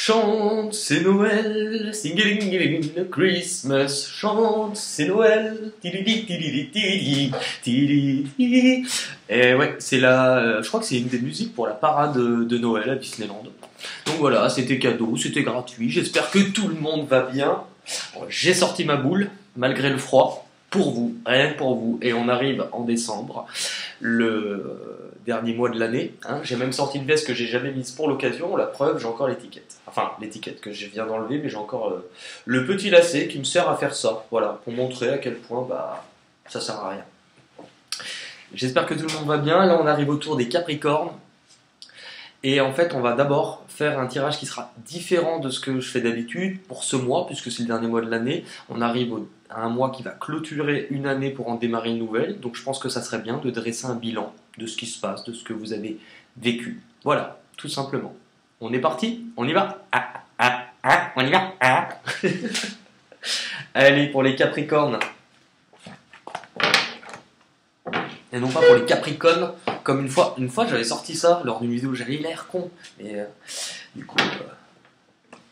Chante, c'est Noël, sing-a-ling-a-ling, le Christmas. Chante, c'est Noël, ti-li-li-ti-li-li-ti-li-li. Et ouais, c'est je crois que c'est une des musiques pour la parade de Noël à Disneyland. Donc voilà, c'était cadeau, c'était gratuit. J'espère que tout le monde va bien. Bon, j'ai sorti ma boule, malgré le froid, pour vous, rien que pour vous. Et on arrive en décembre, le dernier mois de l'année. Hein. J'ai même sorti une veste que j'ai jamais mise pour l'occasion. La preuve, j'ai encore l'étiquette. Enfin, l'étiquette que je viens d'enlever, mais j'ai encore le petit lacet qui me sert à faire ça. Voilà, pour montrer à quel point ça sert à rien. J'espère que tout le monde va bien. Là, on arrive au tour des Capricornes. Et en fait, on va d'abord faire un tirage qui sera différent de ce que je fais d'habitude pour ce mois, puisque c'est le dernier mois de l'année. On arrive à un mois qui va clôturer une année pour en démarrer une nouvelle. Donc je pense que ça serait bien de dresser un bilan de ce qui se passe, de ce que vous avez vécu. Voilà, tout simplement. On est parti? On y va? On y va? Allez, pour les Capricornes. Et non pas pour les Capricornes, comme une fois j'avais sorti ça lors d'une vidéo, j'avais l'air con, mais du coup,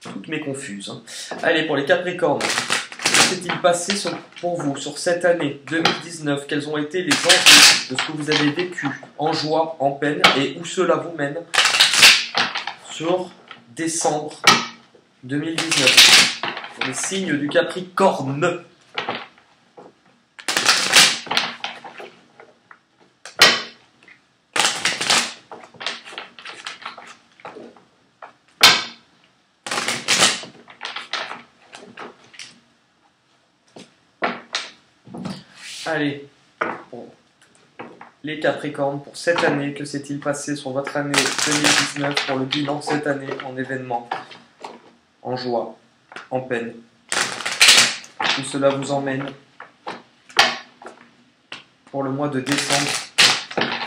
toutes mes confuses. Hein. Allez, pour les Capricornes, que s'est-il passé pour vous sur cette année 2019? Quels ont été les enjeux de ce que vous avez vécu, en joie, en peine, et où cela vous mène sur décembre 2019? Pour les signes du Capricorne. Allez, pour les Capricornes, pour cette année, que s'est-il passé sur votre année 2019 pour le bilan cette année en événements, en joie, en peine? Où cela vous emmène pour le mois de décembre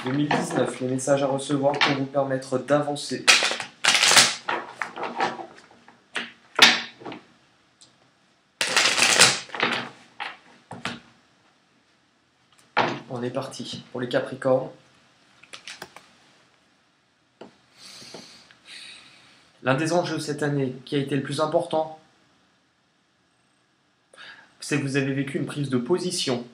2019, les messages à recevoir pour vous permettre d'avancer. On est parti pour les Capricornes. L'un des enjeux cette année qui a été le plus important, c'est que vous avez vécu une prise de position.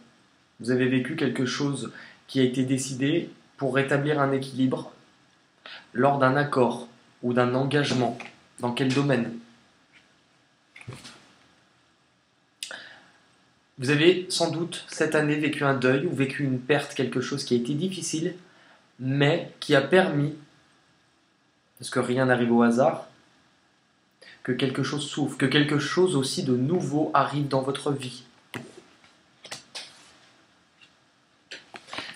Vous avez vécu quelque chose qui a été décidé pour rétablir un équilibre lors d'un accord ou d'un engagement. Dans quel domaine? Vous avez sans doute cette année vécu un deuil ou vécu une perte, quelque chose qui a été difficile, mais qui a permis, parce que rien n'arrive au hasard, que quelque chose s'ouvre, que quelque chose aussi de nouveau arrive dans votre vie.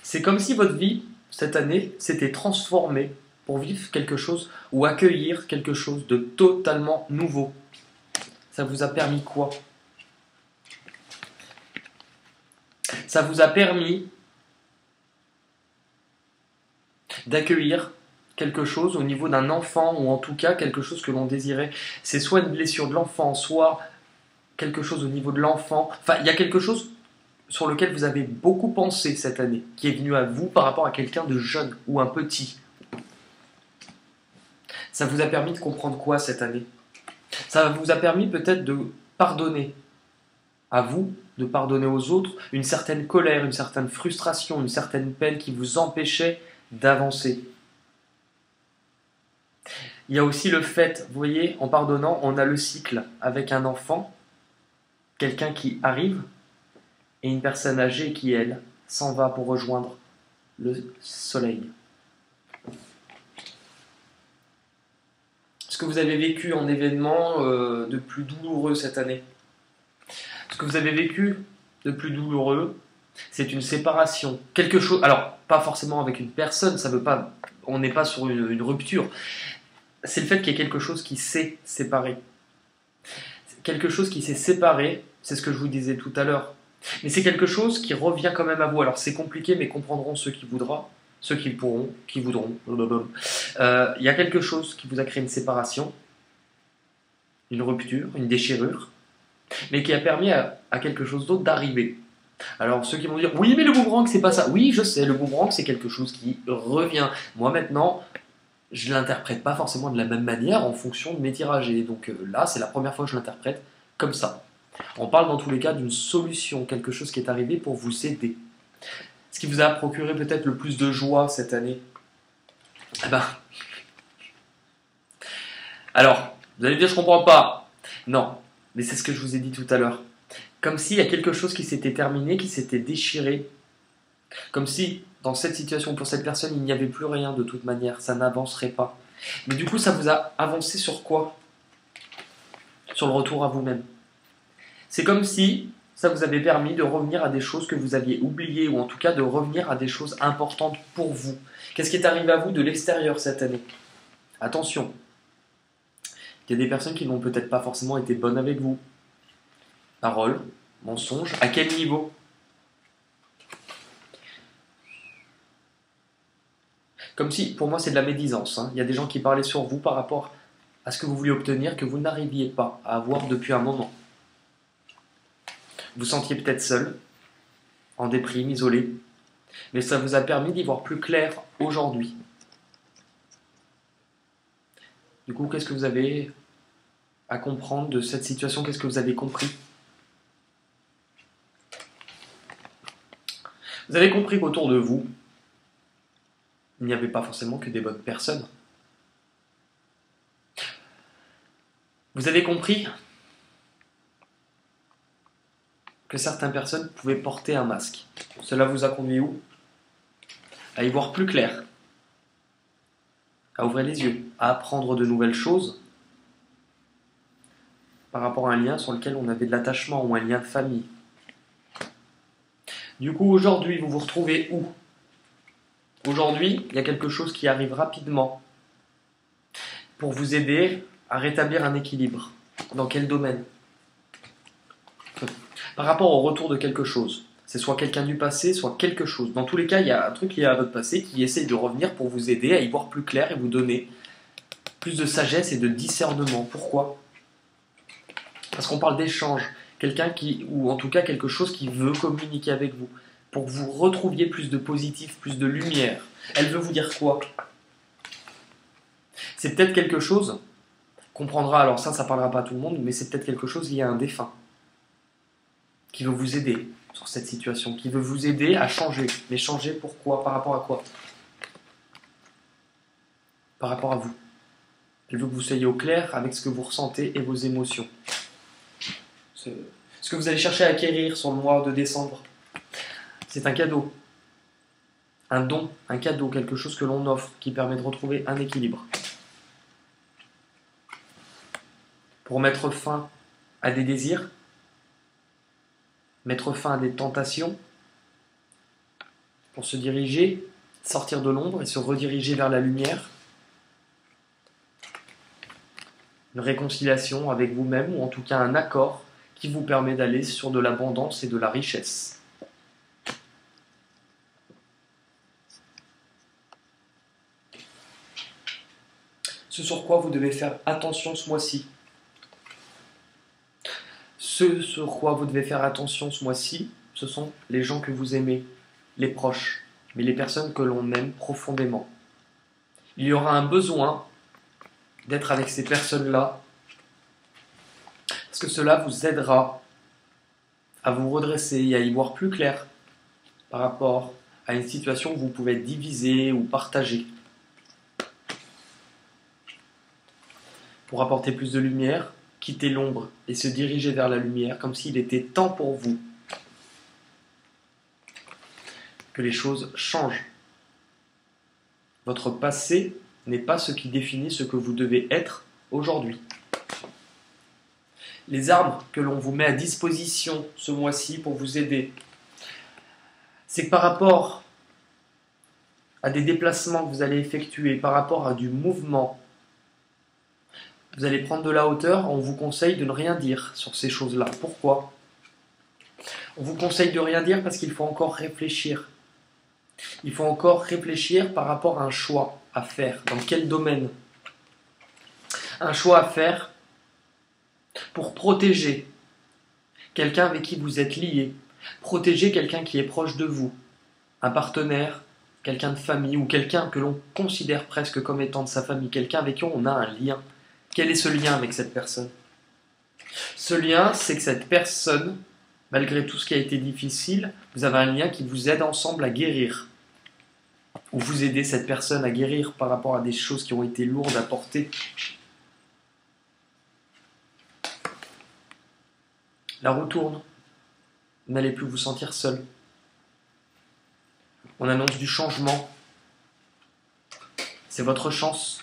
C'est comme si votre vie, cette année, s'était transformée pour vivre quelque chose ou accueillir quelque chose de totalement nouveau. Ça vous a permis quoi? Ça vous a permis d'accueillir quelque chose au niveau d'un enfant, ou en tout cas quelque chose que l'on désirait. C'est soit une blessure de l'enfant, soit quelque chose au niveau de l'enfant. Enfin, il y a quelque chose sur lequel vous avez beaucoup pensé cette année, qui est venu à vous par rapport à quelqu'un de jeune ou un petit. Ça vous a permis de comprendre quoi cette année? Ça vous a permis peut-être de pardonner à vous, de pardonner aux autres, une certaine colère, une certaine frustration, une certaine peine qui vous empêchait d'avancer. Il y a aussi le fait, vous voyez, en pardonnant, on a le cycle avec un enfant, quelqu'un qui arrive, et une personne âgée qui, elle, s'en va pour rejoindre le soleil. Ce que vous avez vécu en événement de plus douloureux cette année? Ce que vous avez vécu de plus douloureux, c'est une séparation. Quelque chose, alors pas forcément avec une personne, ça veut pas, on n'est pas sur une rupture. C'est le fait qu'il y ait quelque chose qui s'est séparé. Quelque chose qui s'est séparé, c'est ce que je vous disais tout à l'heure. Mais c'est quelque chose qui revient quand même à vous. Alors c'est compliqué, mais comprendront ceux qui voudront, ceux qui pourront, qui voudront. Il y a quelque chose qui vous a créé une séparation, une rupture, une déchirure, mais qui a permis à quelque chose d'autre d'arriver. Alors ceux qui vont dire « Oui, mais le boomerang, c'est pas ça ». Oui, je sais, le boomerang, c'est quelque chose qui revient. Moi, maintenant, je ne l'interprète pas forcément de la même manière en fonction de mes tirages. Et donc là, c'est la première fois que je l'interprète comme ça. On parle dans tous les cas d'une solution, quelque chose qui est arrivé pour vous aider. Ce qui vous a procuré peut-être le plus de joie cette année. Eh ben, alors, vous allez me dire, je comprends pas. Non, mais c'est ce que je vous ai dit tout à l'heure. Comme s'il y a quelque chose qui s'était terminé, qui s'était déchiré. Comme si, dans cette situation, pour cette personne, il n'y avait plus rien de toute manière. Ça n'avancerait pas. Mais du coup, ça vous a avancé sur quoi? Sur le retour à vous-même. C'est comme si ça vous avait permis de revenir à des choses que vous aviez oubliées, ou en tout cas de revenir à des choses importantes pour vous. Qu'est-ce qui est arrivé à vous de l'extérieur cette année? Attention, il y a des personnes qui n'ont peut-être pas forcément été bonnes avec vous. Paroles, mensonges, à quel niveau? Comme si, pour moi, c'est de la médisance. Il y a des gens qui parlaient sur vous par rapport à ce que vous vouliez obtenir, que vous n'arriviez pas à avoir depuis un moment. Vous sentiez peut-être seul, en déprime, isolé, mais ça vous a permis d'y voir plus clair aujourd'hui. Du coup, qu'est-ce que vous avez à comprendre de cette situation? Qu'est-ce que vous avez compris? Vous avez compris qu'autour de vous, il n'y avait pas forcément que des bonnes personnes. Vous avez compris que certaines personnes pouvaient porter un masque. Cela vous a conduit où? À y voir plus clair, à ouvrir les yeux, à apprendre de nouvelles choses par rapport à un lien sur lequel on avait de l'attachement ou un lien de famille. Du coup, aujourd'hui, vous vous retrouvez où? Aujourd'hui, il y a quelque chose qui arrive rapidement pour vous aider à rétablir un équilibre. Dans quel domaine? Par rapport au retour de quelque chose. C'est soit quelqu'un du passé, soit quelque chose. Dans tous les cas, il y a un truc lié à votre passé qui essaie de revenir pour vous aider à y voir plus clair et vous donner plus de sagesse et de discernement. Pourquoi? Parce qu'on parle d'échange. Quelqu'un qui, ou en tout cas quelque chose qui veut communiquer avec vous. Pour que vous retrouviez plus de positif, plus de lumière. Elle veut vous dire quoi? C'est peut-être quelque chose qu'on prendra, alors ça parlera pas à tout le monde, mais c'est peut-être quelque chose lié à un défunt. Qui veut vous aider sur cette situation, qui veut vous aider à changer. Mais changer pourquoi? Par rapport à quoi? Par rapport à vous. Elle veut que vous soyez au clair avec ce que vous ressentez et vos émotions. Ce que vous allez chercher à acquérir sur le mois de décembre, c'est un cadeau. Un don, un cadeau, quelque chose que l'on offre qui permet de retrouver un équilibre. Pour mettre fin à des désirs, mettre fin à des tentations, pour se diriger, sortir de l'ombre et se rediriger vers la lumière. Une réconciliation avec vous-même, ou en tout cas un accord qui vous permet d'aller sur de l'abondance et de la richesse. Ce sur quoi vous devez faire attention ce mois-ci. Ce sur quoi vous devez faire attention ce mois-ci, ce sont les gens que vous aimez, les proches, mais les personnes que l'on aime profondément. Il y aura un besoin d'être avec ces personnes-là, parce que cela vous aidera à vous redresser et à y voir plus clair par rapport à une situation où vous pouvez être divisé ou partagé. Pour apporter plus de lumière, quitter l'ombre et se diriger vers la lumière, comme s'il était temps pour vous que les choses changent. Votre passé n'est pas ce qui définit ce que vous devez être aujourd'hui. Les armes que l'on vous met à disposition ce mois-ci pour vous aider, c'est que par rapport à des déplacements que vous allez effectuer, par rapport à du mouvement, vous allez prendre de la hauteur. On vous conseille de ne rien dire sur ces choses-là. Pourquoi? On vous conseille de rien dire parce qu'il faut encore réfléchir. Il faut encore réfléchir par rapport à un choix à faire. Dans quel domaine? Un choix à faire pour protéger quelqu'un avec qui vous êtes lié. Protéger quelqu'un qui est proche de vous. Un partenaire, quelqu'un de famille ou quelqu'un que l'on considère presque comme étant de sa famille, quelqu'un avec qui on a un lien. Quel est ce lien avec cette personne? Ce lien, c'est que cette personne, malgré tout ce qui a été difficile, vous avez un lien qui vous aide ensemble à guérir. Ou vous aidez cette personne à guérir par rapport à des choses qui ont été lourdes à porter. La roue tourne. Vous n'allez plus vous sentir seul. On annonce du changement. C'est votre chance.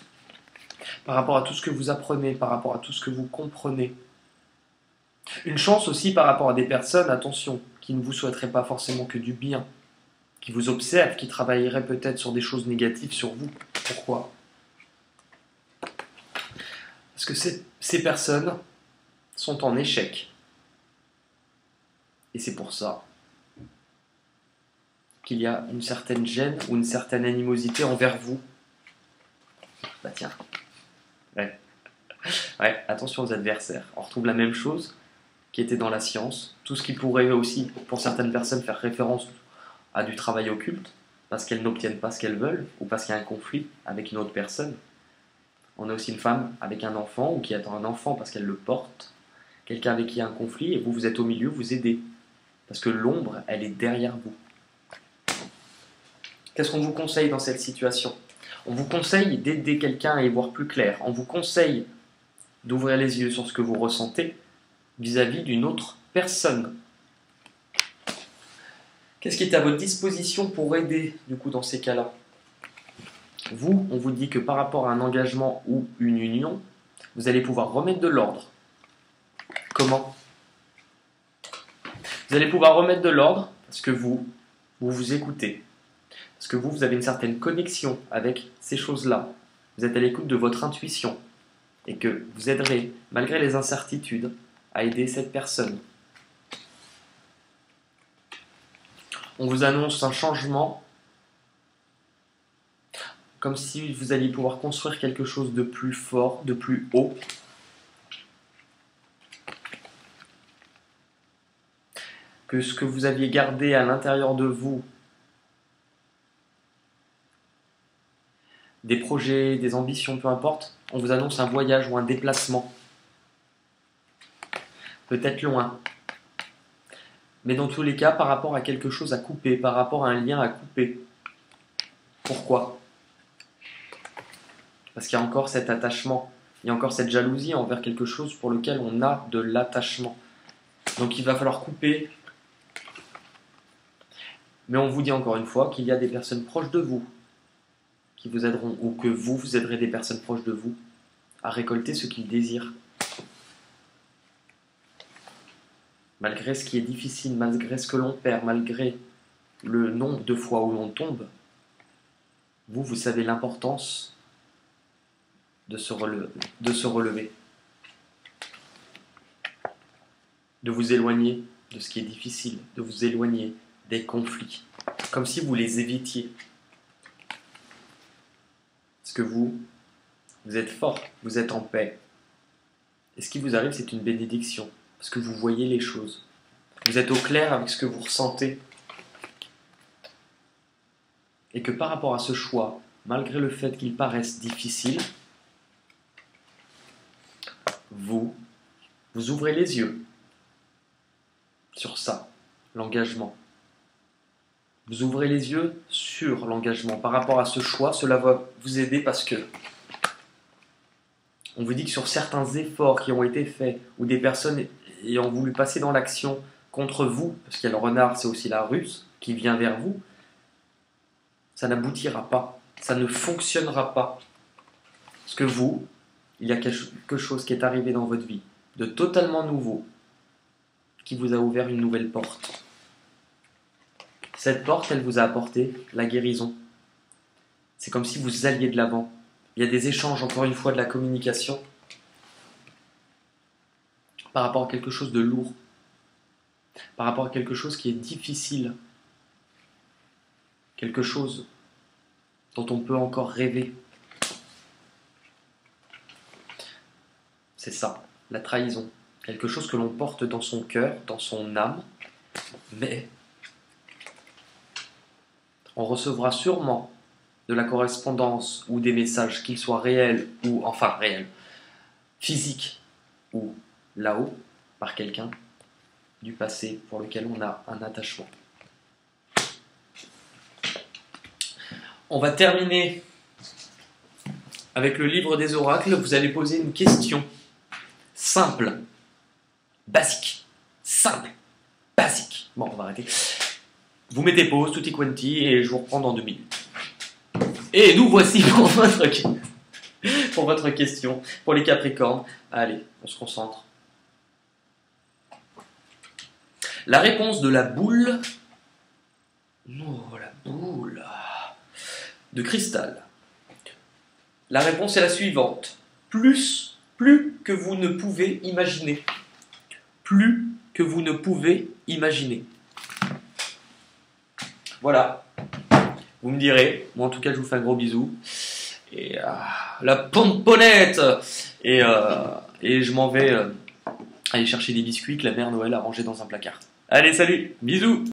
Par rapport à tout ce que vous apprenez, par rapport à tout ce que vous comprenez. Une chance aussi par rapport à des personnes, attention, qui ne vous souhaiteraient pas forcément que du bien, qui vous observent, qui travailleraient peut-être sur des choses négatives sur vous. Pourquoi? Parce que ces personnes sont en échec. Et c'est pour ça qu'il y a une certaine gêne ou une certaine animosité envers vous. Bah tiens. Ouais, attention aux adversaires. On retrouve la même chose qui était dans la science. Tout ce qui pourrait aussi, pour certaines personnes, faire référence à du travail occulte, parce qu'elles n'obtiennent pas ce qu'elles veulent, ou parce qu'il y a un conflit avec une autre personne. On a aussi une femme avec un enfant, ou qui attend un enfant parce qu'elle le porte. Quelqu'un avec qui il y a un conflit, et vous êtes au milieu, vous aidez. Parce que l'ombre, elle est derrière vous. Qu'est-ce qu'on vous conseille dans cette situation? On vous conseille d'aider quelqu'un à y voir plus clair. On vous conseille d'ouvrir les yeux sur ce que vous ressentez vis-à-vis d'une autre personne. Qu'est-ce qui est à votre disposition pour aider, du coup, dans ces cas-là? Vous, on vous dit que par rapport à un engagement ou une union, vous allez pouvoir remettre de l'ordre. Comment? Vous allez pouvoir remettre de l'ordre parce que vous vous écoutez. Parce que vous avez une certaine connexion avec ces choses-là. Vous êtes à l'écoute de votre intuition. Et que vous aiderez, malgré les incertitudes, à aider cette personne. On vous annonce un changement, comme si vous alliez pouvoir construire quelque chose de plus fort, de plus haut. Que ce que vous aviez gardé à l'intérieur de vous, des projets, des ambitions, peu importe, on vous annonce un voyage ou un déplacement. Peut-être loin. Mais dans tous les cas, par rapport à quelque chose à couper, par rapport à un lien à couper. Pourquoi? Parce qu'il y a encore cet attachement, il y a encore cette jalousie envers quelque chose pour lequel on a de l'attachement. Donc il va falloir couper. Mais on vous dit encore une fois qu'il y a des personnes proches de vous qui vous aideront, ou que vous aiderez des personnes proches de vous à récolter ce qu'ils désirent. Malgré ce qui est difficile, malgré ce que l'on perd, malgré le nombre de fois où l'on tombe, vous savez l'importance de se relever, de vous éloigner de ce qui est difficile, de vous éloigner des conflits, comme si vous les évitiez. Parce que vous êtes fort, vous êtes en paix. Et ce qui vous arrive, c'est une bénédiction, parce que vous voyez les choses. Vous êtes au clair avec ce que vous ressentez. Et que par rapport à ce choix, malgré le fait qu'il paraisse difficile, vous ouvrez les yeux sur ça, l'engagement. Vous ouvrez les yeux sur l'engagement. Par rapport à ce choix, cela va vous aider parce que on vous dit que sur certains efforts qui ont été faits, ou des personnes ayant voulu passer dans l'action contre vous, parce qu'il y a le renard, c'est aussi la ruse qui vient vers vous, ça n'aboutira pas, ça ne fonctionnera pas. Parce que vous, il y a quelque chose qui est arrivé dans votre vie, de totalement nouveau, qui vous a ouvert une nouvelle porte. Cette porte, elle vous a apporté la guérison. C'est comme si vous alliez de l'avant. Il y a des échanges, encore une fois, de la communication par rapport à quelque chose de lourd, par rapport à quelque chose qui est difficile, quelque chose dont on peut encore rêver. C'est ça, la trahison. Quelque chose que l'on porte dans son cœur, dans son âme, mais on recevra sûrement de la correspondance ou des messages, qu'ils soient réels ou, enfin réels, physiques ou là-haut, par quelqu'un du passé pour lequel on a un attachement. On va terminer avec le livre des oracles. Vous allez poser une question simple, basique, simple, basique. Bon, on va arrêter. Vous mettez pause, tutti quanti, et je vous reprends dans 2 minutes. Et nous voici pour votre question, pour les Capricornes. Allez, on se concentre. La réponse de la boule... Oh, la boule... de cristal. La réponse est la suivante. Plus que vous ne pouvez imaginer. Plus que vous ne pouvez imaginer. Voilà. Vous me direz. Moi, en tout cas, je vous fais un gros bisou. Et la pomponnette. Et je m'en vais aller chercher des biscuits que la mère Noël a rangés dans un placard. Allez, salut. Bisous.